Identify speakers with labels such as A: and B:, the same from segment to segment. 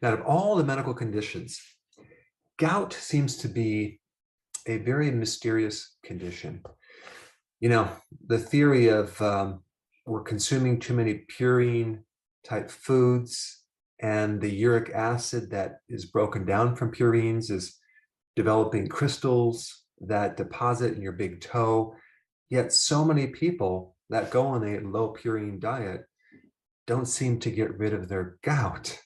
A: Now, of all the medical conditions, gout seems to be a very mysterious condition. You know, the theory of we're consuming too many purine type foods, and the uric acid that is broken down from purines is developing crystals that deposit in your big toe. Yet so many people that go on a low purine diet don't seem to get rid of their gout.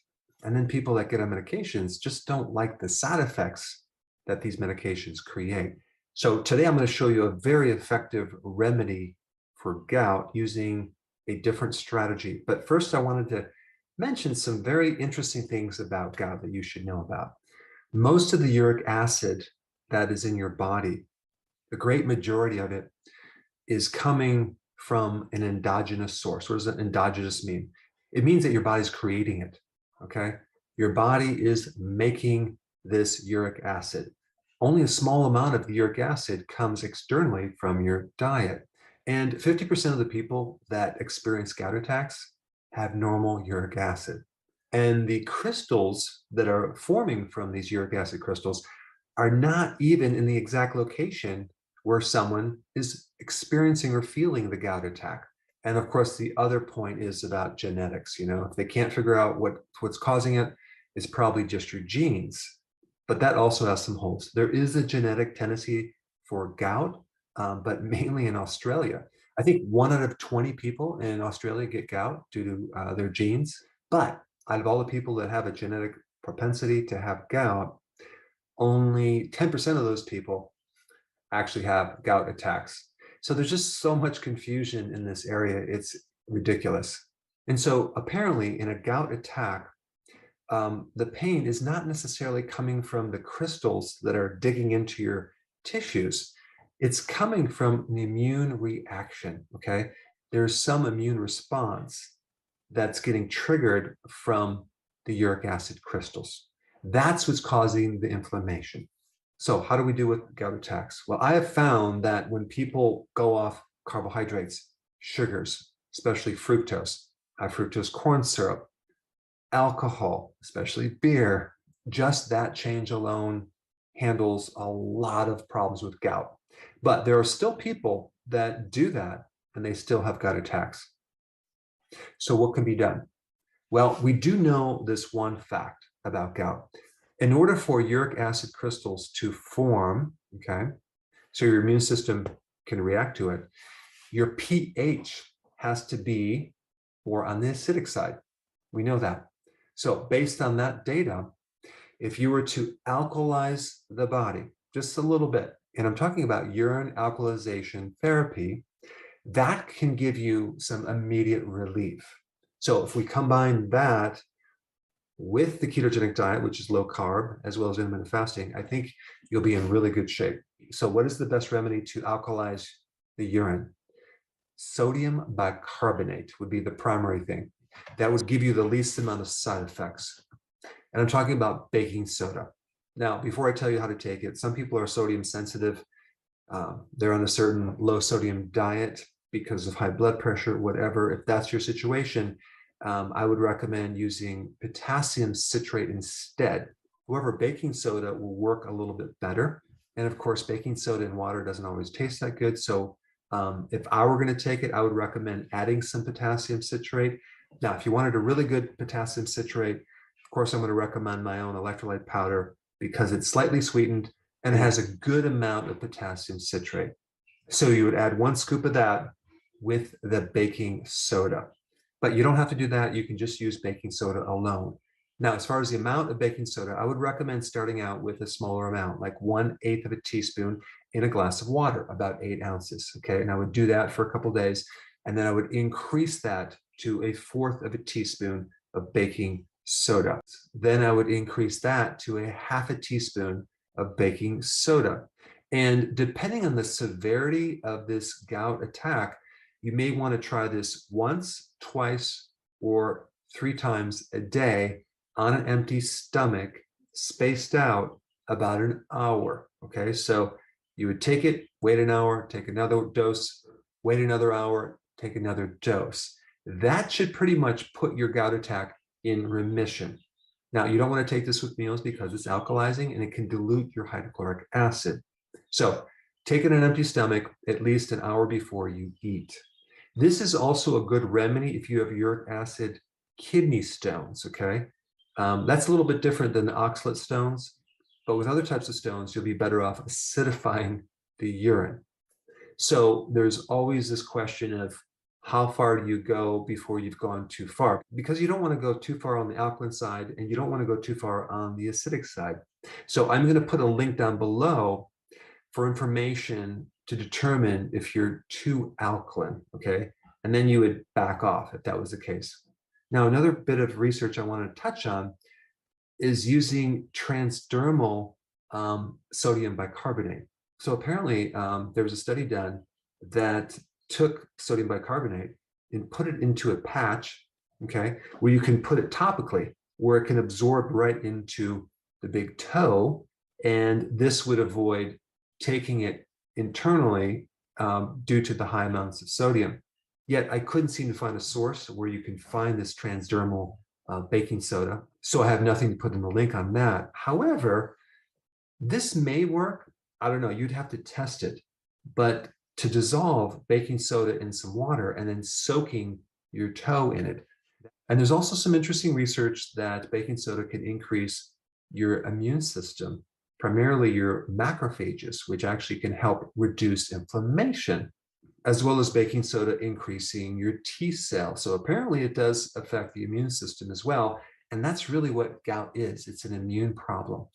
A: And then people that get on medications just don't like the side effects that these medications create. So today I'm going to show you a very effective remedy for gout using a different strategy. But first I wanted to mention some very interesting things about gout that you should know about. Most of the uric acid that is in your body, the great majority of it, is coming from an endogenous source. What does an endogenous mean? It means that your body's creating it, okay? Your body is making this uric acid. Only a small amount of the uric acid comes externally from your diet. And 50% of the people that experience gout attacks have normal uric acid. And the crystals that are forming from these uric acid crystals are not even in the exact location where someone is experiencing or feeling the gout attack. And of course, the other point is about genetics. You know, if they can't figure out what's causing it, it's probably just your genes. But that also has some holes. There is a genetic tendency for gout, but mainly in Australia. I think 1 out of 20 people in Australia get gout due to their genes. But out of all the people that have a genetic propensity to have gout, only 10% of those people actually have gout attacks. So there's just so much confusion in this area. It's ridiculous. And so apparently in a gout attack, the pain is not necessarily coming from the crystals that are digging into your tissues. It's coming from an immune reaction, okay? There's some immune response that's getting triggered from the uric acid crystals. That's what's causing the inflammation. So how do we deal with gout attacks? Well, I have found that when people go off carbohydrates, sugars, especially fructose, high fructose corn syrup, alcohol, especially beer, just that change alone handles a lot of problems with gout. But there are still people that do that and they still have gout attacks. So what can be done? Well, we do know this one fact about gout. In order for uric acid crystals to form, okay, so your immune system can react to it, your pH has to be more on the acidic side. We know that. So based on that data, if you were to alkalize the body just a little bit, and I'm talking about urine alkalization therapy, that can give you some immediate relief. So if we combine that with the ketogenic diet, which is low carb, as well as intermittent fasting, I think you'll be in really good shape. So what is the best remedy to alkalize the urine? Sodium bicarbonate would be the primary thing. That would give you the least amount of side effects. And I'm talking about baking soda. Now, before I tell you how to take it, some people are sodium sensitive. They're on a certain low sodium diet because of high blood pressure, whatever. If that's your situation, I would recommend using potassium citrate instead. However, baking soda will work a little bit better. And of course, baking soda in water doesn't always taste that good. So if I were going to take it, I would recommend adding some potassium citrate. Now, if you wanted a really good potassium citrate, of course, I'm going to recommend my own electrolyte powder because it's slightly sweetened and it has a good amount of potassium citrate. So you would add 1 scoop of that with the baking soda. But you don't have to do that. You can just use baking soda alone. Now, as far as the amount of baking soda, I would recommend starting out with a smaller amount, like 1/8 of a teaspoon in a glass of water, about 8 ounces. Okay, and I would do that for a couple of days, and then I would increase that to 1/4 of a teaspoon of baking soda. Then I would increase that to 1/2 teaspoon of baking soda. And depending on the severity of this gout attack, you may want to try this once, twice, or 3 times a day on an empty stomach, spaced out about an hour. Okay, so you would take it, wait an hour, take another dose, wait another hour, take another dose. That should pretty much put your gout attack in remission. Now, you don't want to take this with meals because it's alkalizing and it can dilute your hydrochloric acid. So take it on an empty stomach at least an hour before you eat. This is also a good remedy if you have uric acid kidney stones, okay? That's a little bit different than the oxalate stones, but with other types of stones, you'll be better off acidifying the urine. So there's always this question of how far do you go before you've gone too far? Because you don't want to go too far on the alkaline side and you don't want to go too far on the acidic side. So I'm going to put a link down below for information to determine if you're too alkaline, okay? And then you would back off if that was the case. Now, another bit of research I want to touch on is using transdermal sodium bicarbonate. So apparently there was a study done that took sodium bicarbonate and put it into a patch, okay, where you can put it topically, where it can absorb right into the big toe, and this would avoid taking it internally due to the high amounts of sodium. Yet I couldn't seem to find a source where you can find this transdermal baking soda. So I have nothing to put in the link on that. However, this may work. I don't know, you'd have to test it. But to dissolve baking soda in some water and then soaking your toe in it. And there's also some interesting research that baking soda can increase your immune system, primarily your macrophages, which actually can help reduce inflammation, as well as baking soda increasing your T cells. So apparently it does affect the immune system as well. And that's really what gout is. It's an immune problem.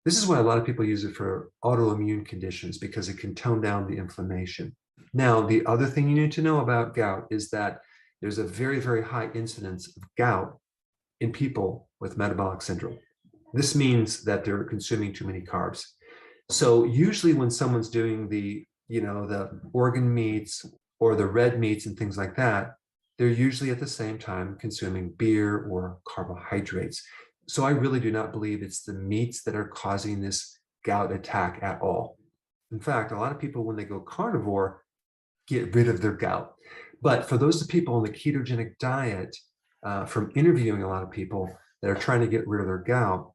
A: This is why a lot of people use it for autoimmune conditions, because it can tone down the inflammation. Now, the other thing you need to know about gout is that there's a very, very high incidence of gout in people with metabolic syndrome. This means that they're consuming too many carbs. So usually when someone's doing the organ meats or the red meats and things like that, they're usually at the same time consuming beer or carbohydrates. So I really do not believe it's the meats that are causing this gout attack at all. In fact, a lot of people, when they go carnivore, get rid of their gout. But for those people on the ketogenic diet, from interviewing a lot of people that are trying to get rid of their gout,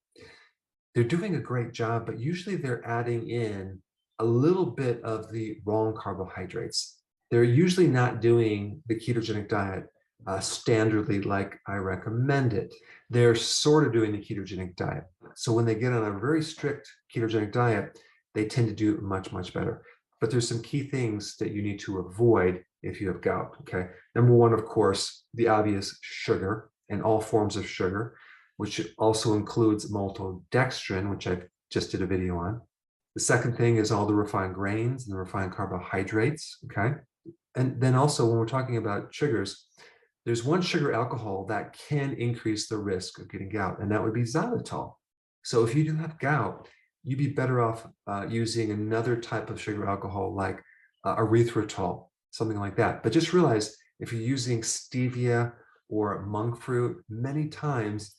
A: they're doing a great job, but usually they're adding in a little bit of the wrong carbohydrates. They're usually not doing the ketogenic diet standardly like I recommend it. They're sort of doing the ketogenic diet. So when they get on a very strict ketogenic diet, they tend to do much, much better. But there's some key things that you need to avoid if you have gout, okay? Number one, of course, the obvious sugar and all forms of sugar, which also includes maltodextrin, which I just did a video on. The second thing is all the refined grains and the refined carbohydrates, okay? And then also when we're talking about sugars, there's one sugar alcohol that can increase the risk of getting gout, and that would be xylitol. So if you do have gout, you'd be better off using another type of sugar alcohol like erythritol, something like that. But just realize if you're using stevia or monk fruit, many times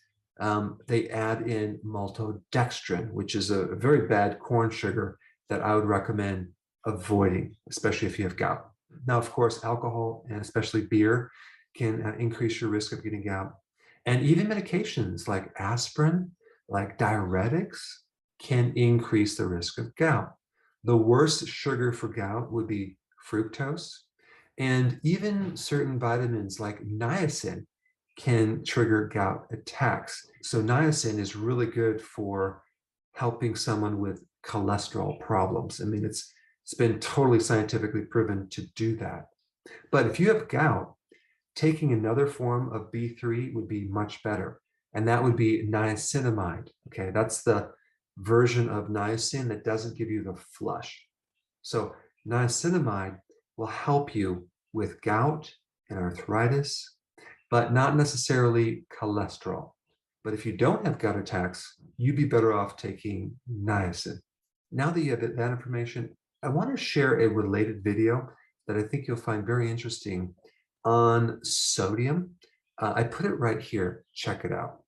A: they add in maltodextrin, which is a very bad corn sugar that I would recommend avoiding, especially if you have gout. Now, of course, alcohol and especially beer can increase your risk of getting gout. And even medications like aspirin, like diuretics, can increase the risk of gout. The worst sugar for gout would be fructose, and even certain vitamins like niacin can trigger gout attacks. So niacin is really good for helping someone with cholesterol problems. I mean, it's been totally scientifically proven to do that. But if you have gout, taking another form of B3 would be much better. And that would be niacinamide. Okay, that's the version of niacin that doesn't give you the flush. So niacinamide will help you with gout and arthritis, but not necessarily cholesterol. But if you don't have gout attacks, you'd be better off taking niacin. Now that you have that information, I want to share a related video that I think you'll find very interesting on sodium. I put it right here. Check it out.